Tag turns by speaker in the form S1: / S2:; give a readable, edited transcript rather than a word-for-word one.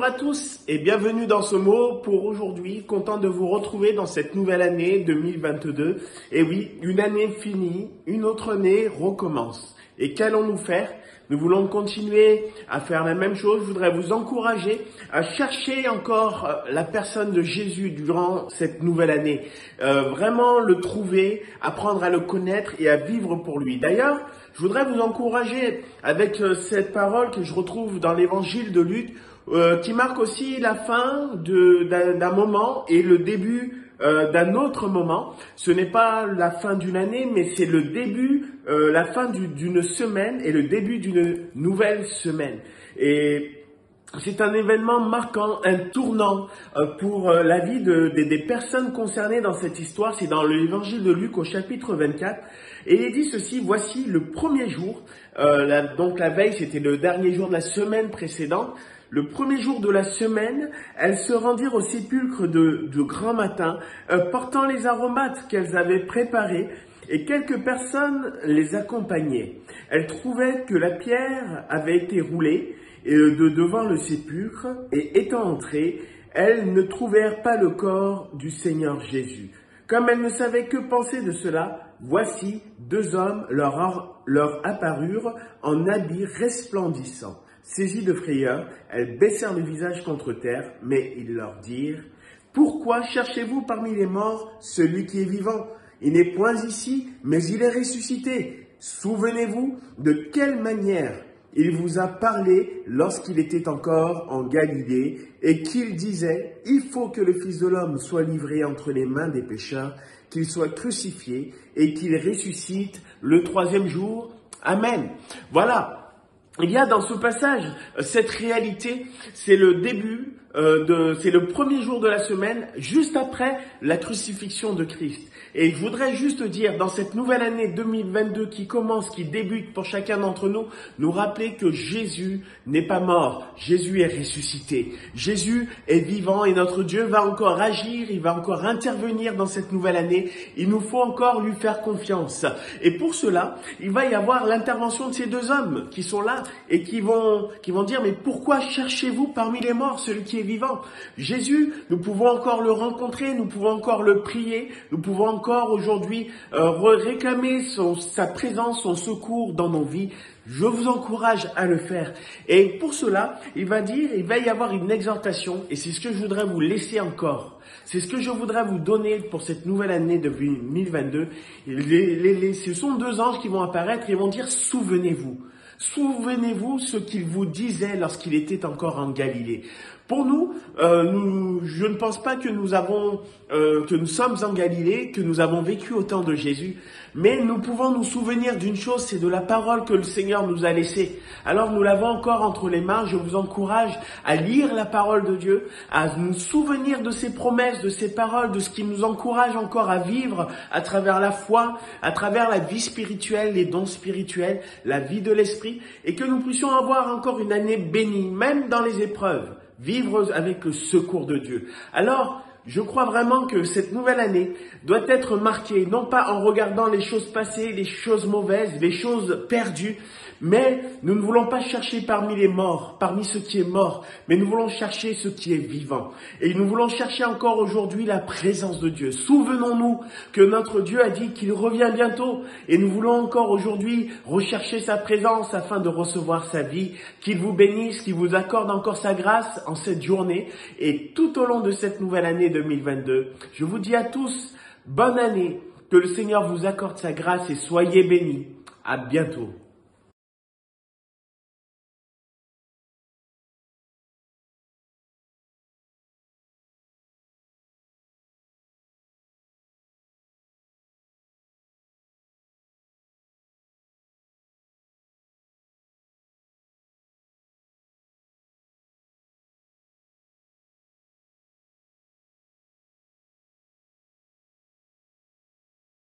S1: Bonjour à tous et bienvenue dans ce mot pour aujourd'hui. Content de vous retrouver dans cette nouvelle année 2022. Et oui, une année finie, une autre année recommence. Et qu'allons-nous faire? Nous voulons continuer à faire la même chose. Je voudrais vous encourager à chercher encore la personne de Jésus durant cette nouvelle année. Vraiment le trouver, apprendre à le connaître et à vivre pour lui. D'ailleurs, je voudrais vous encourager avec cette parole que je retrouve dans l'évangile de Luc, qui marque aussi la fin d'un moment et le début d'un autre moment. Ce n'est pas la fin d'une année, mais c'est le début, la fin d'une semaine et le début d'une nouvelle semaine. Et c'est un événement marquant, un tournant pour la vie des personnes concernées dans cette histoire. C'est dans l'évangile de Luc au chapitre 24. Et il est dit ceci: voici le premier jour, donc la veille, c'était le dernier jour de la semaine précédente. Le premier jour de la semaine, elles se rendirent au sépulcre de grand matin, portant les aromates qu'elles avaient préparés, et quelques personnes les accompagnaient. Elles trouvaient que la pierre avait été roulée devant le sépulcre, et étant entrées, elles ne trouvèrent pas le corps du Seigneur Jésus. Comme elles ne savaient que penser de cela, voici deux hommes leur apparurent en habits resplendissants. Saisies de frayeur, elles baissèrent le visage contre terre, mais ils leur dirent: « Pourquoi cherchez-vous parmi les morts celui qui est vivant? Il n'est point ici, mais il est ressuscité. Souvenez-vous de quelle manière il vous a parlé lorsqu'il était encore en Galilée et qu'il disait: « Il faut que le Fils de l'homme soit livré entre les mains des pécheurs, qu'il soit crucifié et qu'il ressuscite le troisième jour. » Amen. Voilà. Il y a dans ce passage cette réalité, c'est le début, c'est le premier jour de la semaine, juste après la crucifixion de Christ. Et je voudrais juste dire, dans cette nouvelle année 2022 qui commence, qui débute pour chacun d'entre nous, nous rappeler que Jésus n'est pas mort, Jésus est ressuscité. Jésus est vivant et notre Dieu va encore agir, il va encore intervenir dans cette nouvelle année. Il nous faut encore lui faire confiance. Et pour cela, il va y avoir l'intervention de ces deux hommes qui sont là et qui vont dire: « Mais pourquoi cherchez-vous parmi les morts celui qui est vivant ?» Jésus, nous pouvons encore le rencontrer, nous pouvons encore le prier, nous pouvons encore aujourd'hui réclamer sa présence, son secours dans nos vies. Je vous encourage à le faire. Et pour cela, il va y avoir une exhortation, et c'est ce que je voudrais vous laisser encore. C'est ce que je voudrais vous donner pour cette nouvelle année de 2022. Ce sont deux anges qui vont apparaître et vont dire: « Souvenez-vous. Souvenez-vous ce qu'il vous disait lorsqu'il était encore en Galilée. » Pour nous, je ne pense pas que nous sommes en Galilée, que nous avons vécu au temps de Jésus, mais nous pouvons nous souvenir d'une chose, c'est de la parole que le Seigneur nous a laissée. Alors nous l'avons encore entre les mains. Je vous encourage à lire la parole de Dieu, à nous souvenir de ses promesses, de ses paroles, de ce qui nous encourage encore à vivre à travers la foi, à travers la vie spirituelle, les dons spirituels, la vie de l'esprit, et que nous puissions avoir encore une année bénie, même dans les épreuves. Vivre avec le secours de Dieu. Alors, je crois vraiment que cette nouvelle année doit être marquée, non pas en regardant les choses passées, les choses mauvaises, les choses perdues, mais nous ne voulons pas chercher parmi les morts, parmi ceux qui est mort, mais nous voulons chercher ce qui est vivant. Et nous voulons chercher encore aujourd'hui la présence de Dieu. Souvenons-nous que notre Dieu a dit qu'il revient bientôt, et nous voulons encore aujourd'hui rechercher sa présence afin de recevoir sa vie, qu'il vous bénisse, qu'il vous accorde encore sa grâce en cette journée et tout au long de cette nouvelle année 2022. Je vous dis à tous, bonne année, que le Seigneur vous accorde sa grâce et soyez bénis. À bientôt.